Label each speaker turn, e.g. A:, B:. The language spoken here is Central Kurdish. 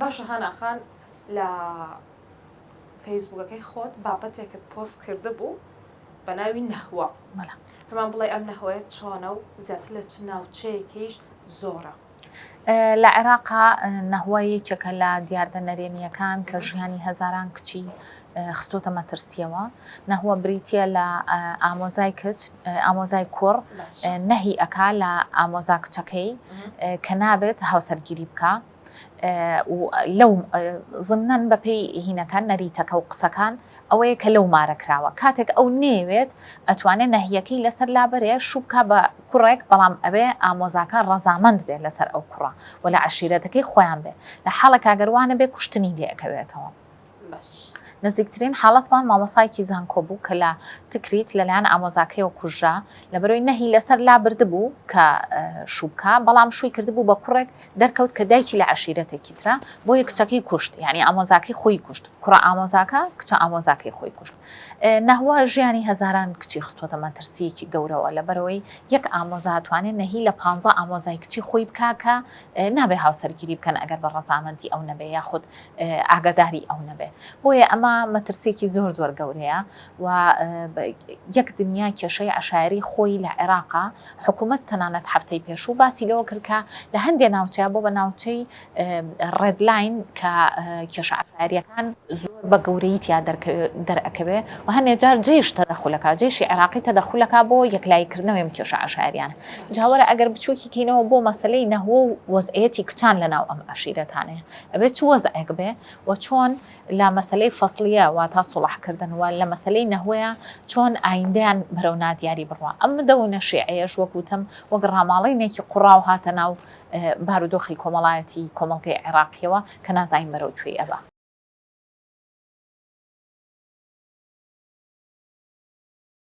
A: باش هانا خان لا فيسبوكەکەی خۆت بابەتێکت پۆست کرده بوو بە ناوی نەهوە هەمان بڵێ ئەم نەهوەیە چۆنە و زیاتر لە چ ناوچەیەکیش زۆرە.
B: لە عێراقا نەهوەی یەکێکە لە دیاردە نەرێنیەکان کە ژیانی هەزاران کچی خستۆتە مەترسیەوە. نەهوە بریتە لە ئامۆزای کچ ئامۆزای کوڕ نەهی ئەکا لە ئامۆزا کچەکەی کە نابێت هاوسەرگیری بکە لەو زمنەن بەپێی هینەکان نەریتەکە و قسەکان ئەوەیە کە لەو مارەکراوە کاتێک ئەو نێوێت ئەتوانێت نەهیەکەی لەسەر لابەرێ شوبکە بە کوڕێک بەڵام ئەوێ ئامۆزاکە ڕەزامەند بێت لەسەر ئەو کوڕە و لە عەشیرەتەکەی خۆیان بێ لە حاڵێک ئەگەروانە بێ کوشتنی لێەکەوێتەوە. نزیکترین حاڵەتمان مامۆسایکی زانکۆ بوو کە لە تکریت لەلایەن ئامۆزاکەیەوە کوژرا لەبەرەوەی نەهی لەسەر لا بردبوو کە شوبکە بەڵام شووی کردبوو بە کوڕێک دەرکەوت کە دایکی لە عەشیرەتێکی ترە بۆ یە کچەکەی کوشت یعنی ئامۆزاکەی خۆی کوشت کوڕە ئامۆزاکە کچە ئامۆزاکەی خۆی کوشت. نەهوە ژیانی هەزاران کچی خستۆتە مەترسیەکی گەورەوە لەبەرەوەی یەک ئامۆزا توانێت نەهی لە 15 ئامۆزای کچی خۆی بکا کە نابێ هاوسەرگیری بکەن ئەگەر بە ڕەزامەندی ئەو نەبێ یاخود ئاگاداری ئەو نەبێ بۆیە ئەمە مەترسێکی زۆر گەورەیە و یەک دنیا کێشەی عەشایری خۆی لە عێراقا حکوومەت تەنانەت هەفتەی پێشوو باسی لەوە کرد کە لە هەندێک ناوچەیە بۆ بە ناوچەی ڕێدلاین کە کێشە عەشایریەکان زۆر بە گەورەی تیا دەرئەکەوێ و هەندێک جار جێش تەدەخولەکە جێشی عێراقی تەدەخولەکە بۆ یەکلایکردنەوەی کێشە عەشایریان جاوەرە ئەگەر بچووکی کەینەوە بۆ مەسەلەی نەهوە و وەزعەتی کچان لەناو ئەم عەشیرەتانەیە ئەبێت چ وەزعێک بێ و چۆن لە مەسەلەی فەسڵیە و تا سوڵحکردنەوە لە مەسەلەی نەهوەیە چۆن ئایندەیان بەرەو نادیاری بڕوە ئەم دەونە شیعەیەش وەکوتم وەک ڕاماڵینێکی قوڕاو هاتە ناو بارودۆخی کۆمەڵایەتی کۆمەڵگەی عێراقیەوە کە نازانین بەرەو کوێی ئەبا.